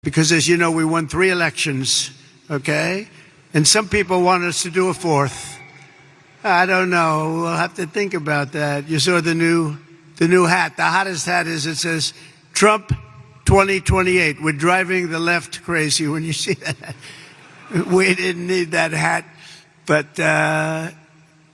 Because, as you know, we won 3 elections, okay? And some people want us to do a 4th. I don't know. We'll have to think about that. You saw the new hat. The hottest hat is, it says, Trump 2028. We're driving the left crazy when you see that. We didn't need that hat. But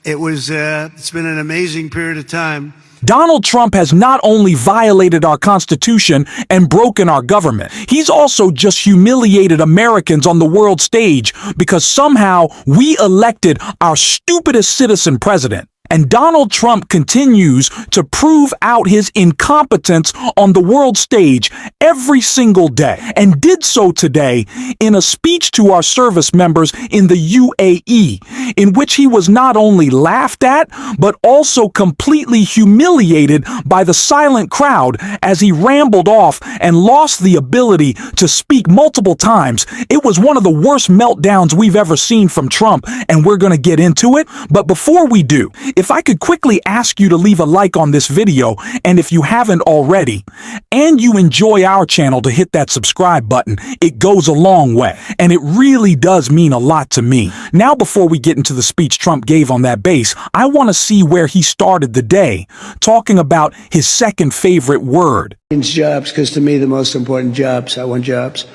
it's been an amazing period of time. Donald Trump has not only violated our Constitution and broken our government, he's also just humiliated Americans on the world stage because somehow we elected our stupidest citizen president. And Donald Trump continues to prove out his incompetence on the world stage every single day, and did so today in a speech to our service members in the UAE, in which he was not only laughed at, but also completely humiliated by the silent crowd as he rambled off and lost the ability to speak multiple times. It was one of the worst meltdowns we've ever seen from Trump, and we're going to get into it. But before we do, if I could quickly ask you to leave a like on this video, and if you haven't already, and you enjoy our channel, to hit that subscribe button. It goes a long way, and it really does mean a lot to me. Now, before we get into the speech Trump gave on that base, I want to see where he started the day, talking about his second favorite word. Jobs, because to me the most important jobs, I want jobs.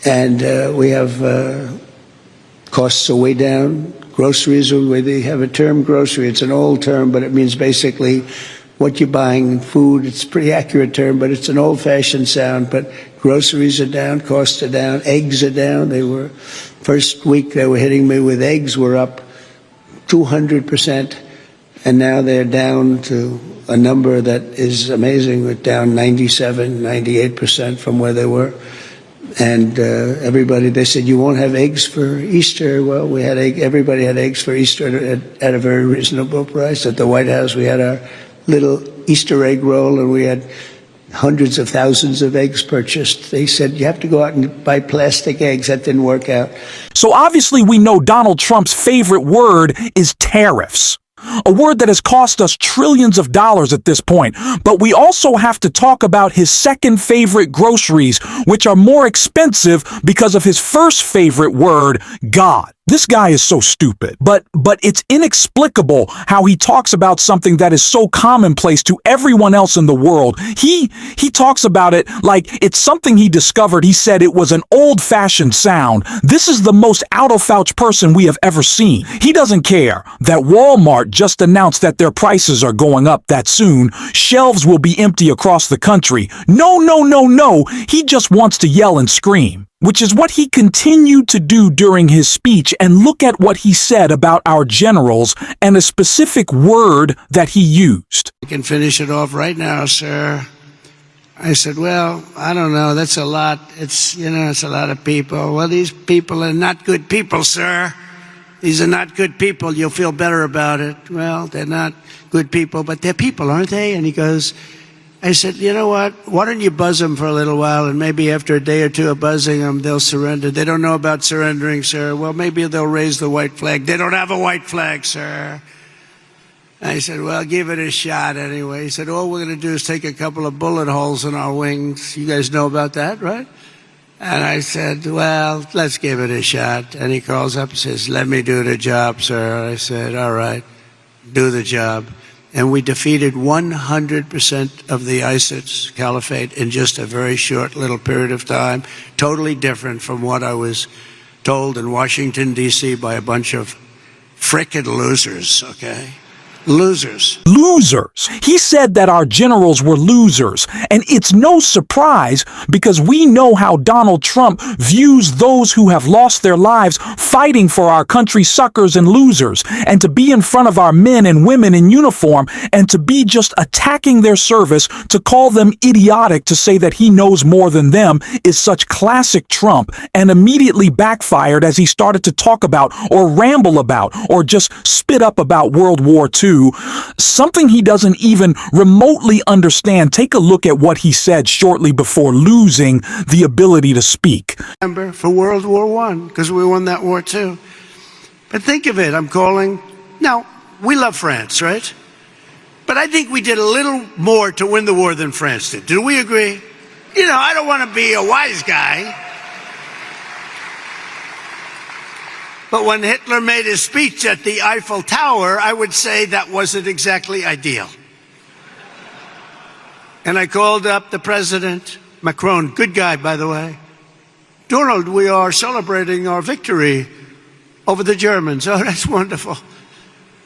And we have costs are way down. Groceries, they have a term, grocery. It's an old term, but it means basically what you're buying, food. It's a pretty accurate term, but it's an old-fashioned sound. But groceries are down, costs are down, eggs are down. They were, first week they were hitting me with eggs were up 200%, and now they're down to a number that is amazing. We're down 97, 98% from where they were. And everybody, they said, you won't have eggs for Easter. Well, we had everybody had eggs for Easter at a very reasonable price. At the White House, we had our little Easter egg roll, and we had hundreds of thousands of eggs purchased. They said, you have to go out and buy plastic eggs. That didn't work out. So obviously we know Donald Trump's favorite word is tariffs. A word that has cost us trillions of dollars at this point. But we also have to talk about his second favorite groceries, which are more expensive because of his first favorite word, God. This guy is so stupid, but it's inexplicable how he talks about something that is so commonplace to everyone else in the world. He talks about it like it's something he discovered. He said it was an old-fashioned sound. This is the most out-of-touch person we have ever seen. He doesn't care that Walmart just announced that their prices are going up that soon. Shelves will be empty across the country. No, no, no, no. He just wants to yell and scream, which is what he continued to do during his speech. And look at what he said about our generals and a specific word that he used. I can finish it off right now, sir. I said, well, I don't know. That's a lot. It's a lot of people. Well, these people are not good people, sir. These are not good people. You'll feel better about it. Well, they're not good people, but they're people, aren't they? And he goes, I said, you know what? Why don't you buzz them for a little while, and maybe after a day or two of buzzing them, they'll surrender. They don't know about surrendering, sir. Well, maybe they'll raise the white flag. They don't have a white flag, sir. I said, well, give it a shot anyway. He said, all we're going to do is take a couple of bullet holes in our wings. You guys know about that, right? And I said, well, let's give it a shot. And he calls up and says, let me do the job, sir. I said, all right, do the job. And we defeated 100% of the ISIS caliphate in just a very short little period of time. Totally different from what I was told in Washington, D.C. by a bunch of frickin' losers, okay? Losers. Losers. He said that our generals were losers. And it's no surprise because we know how Donald Trump views those who have lost their lives fighting for our country, suckers and losers. And to be in front of our men and women in uniform and to be just attacking their service, to call them idiotic, to say that he knows more than them is such classic Trump, and immediately backfired as he started to talk about or ramble about or just spit up about World War II. Something he doesn't even remotely understand. Take a look at what he said shortly before losing the ability to speak. Remember, for World War I, because we won that war too. But think of it, I'm calling. Now, we love France, right? But I think we did a little more to win the war than France did. Do we agree? You know, I don't want to be a wise guy. But when Hitler made his speech at the Eiffel Tower, I would say that wasn't exactly ideal. And I called up the president, Macron, good guy, by the way. Donald, we are celebrating our victory over the Germans. Oh, that's wonderful.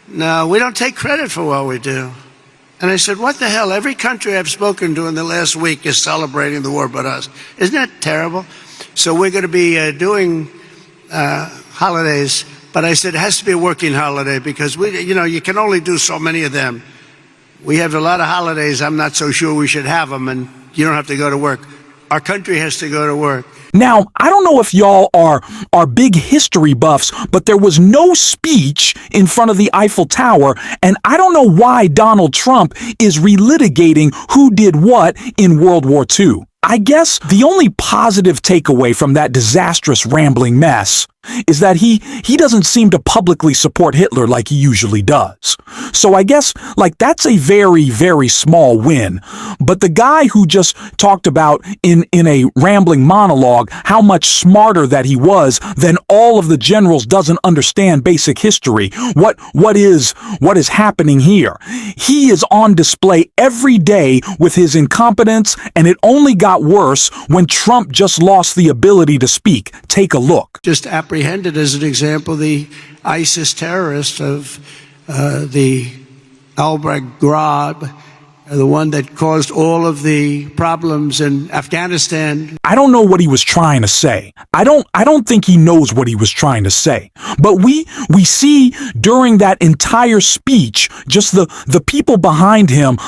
No, we don't take credit for what we do. And I said, what the hell? Every country I've spoken to in the last week is celebrating the war but us. Isn't that terrible? So we're going to be doing holidays. But I said it has to be a working holiday because, you can only do so many of them. We have a lot of holidays. I'm not so sure we should have them, and you don't have to go to work. Our country has to go to work. Now, I don't know if y'all are big history buffs, but there was no speech in front of the Eiffel Tower, and I don't know why Donald Trump is relitigating who did what in World War II. I guess the only positive takeaway from that disastrous rambling mess is that he doesn't seem to publicly support Hitler like he usually does. So I guess, that's a very, very small win. But the guy who just talked about in a rambling monologue how much smarter that he was than all of the generals doesn't understand basic history. What is happening here? He is on display every day with his incompetence, and it only got worse when Trump just lost the ability to speak. Take a look. Just apprehended, as an example, the ISIS terrorist of the Albrecht Grab, the one that caused all of the problems in Afghanistan. I don't know what he was trying to say. I don't think he knows what he was trying to say. But we see during that entire speech just the people behind him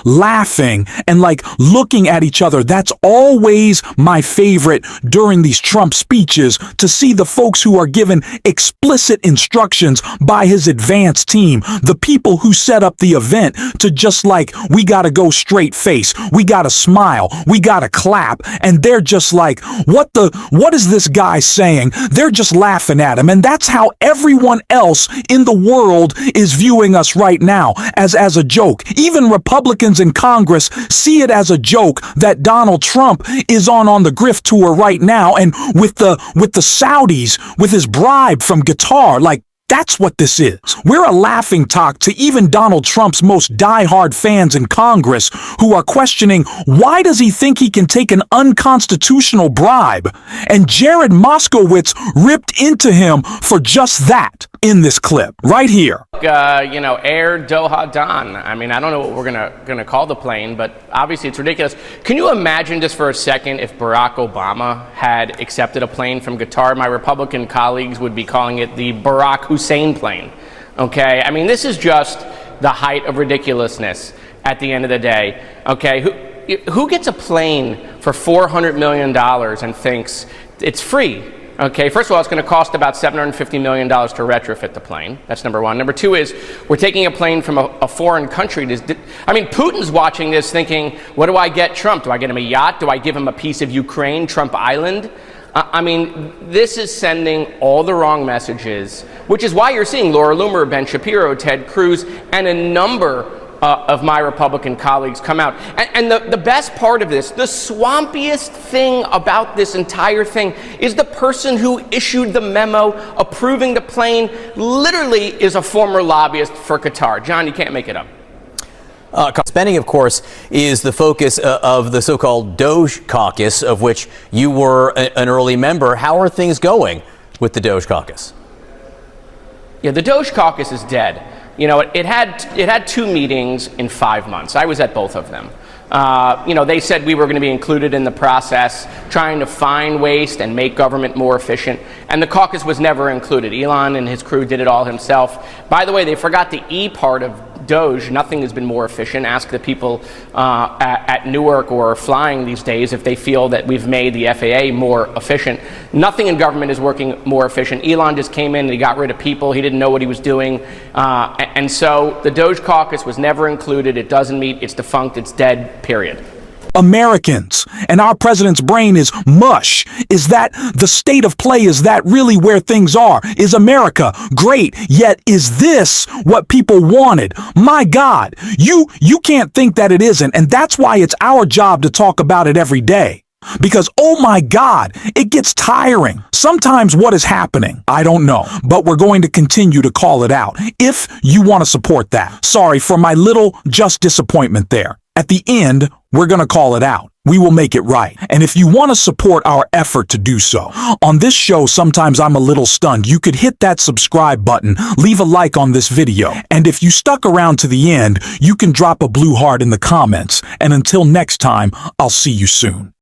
laughing and looking at each other. That's always my favorite during these Trump speeches, to see the folks who are given explicit instructions by his advance team, the people who set up the event, to just we got to go straight face. We got to smile. We got to clap. And they're just what is this guy saying? They're just laughing at him. And that's how everyone else in the world is viewing us right now, as a joke. Even Republicans in Congress see it as a joke that Donald Trump is on the grift tour right now. And with the Saudis, with his bribe from Qatar, that's what this is. We're a laughingstock to even Donald Trump's most diehard fans in Congress, who are questioning, why does he think he can take an unconstitutional bribe? And Jared Moskowitz ripped into him for just that in this clip right here. Air Doha Don. I mean, I don't know what we're gonna call the plane, but obviously it's ridiculous. Can you imagine just for a second if Barack Obama had accepted a plane from Qatar? My Republican colleagues would be calling it the Barack Hussein plane. Okay, I mean, this is just the height of ridiculousness at the end of the day. Okay, who gets a plane for $400 million and thinks it's free? Okay, first of all, it's going to cost about $750 million to retrofit the plane. That's number one. Number two is we're taking a plane from a foreign country. Putin's watching this thinking, what do I get Trump? Do I get him a yacht? Do I give him a piece of Ukraine, Trump Island? This is sending all the wrong messages, which is why you're seeing Laura Loomer, Ben Shapiro, Ted Cruz, and a number of my Republican colleagues come out. And the best part of this, the swampiest thing about this entire thing, is the person who issued the memo approving the plane literally is a former lobbyist for Qatar. John, you can't make it up. Spending, of course, is the focus of the so-called Doge Caucus, of which you were an early member. How are things going with the Doge Caucus? Yeah, the Doge Caucus is dead. It had two meetings in 5 months. I was at both of them. They said we were going to be included in the process, trying to find waste and make government more efficient. And the caucus was never included. Elon and his crew did it all himself. By the way, they forgot the E part of Doge. Nothing has been more efficient. Ask the people at Newark or flying these days if they feel that we've made the FAA more efficient. Nothing in government is working more efficient. Elon just came in and he got rid of people. He didn't know what he was doing. And so the Doge caucus was never included. It doesn't meet. It's defunct. It's dead, period. Americans. And our president's brain is mush. Is that the state of play? Is that really where things are? Is America great? Yet is this what people wanted? My God, you can't think that it isn't. And that's why it's our job to talk about it every day. Because, oh my God, it gets tiring. Sometimes what is happening, I don't know, but we're going to continue to call it out if you want to support that. Sorry for my little just disappointment there. At the end, we're going to call it out. We will make it right. And if you want to support our effort to do so, on this show, sometimes I'm a little stunned. You could hit that subscribe button, leave a like on this video, and if you stuck around to the end, you can drop a blue heart in the comments. And until next time, I'll see you soon.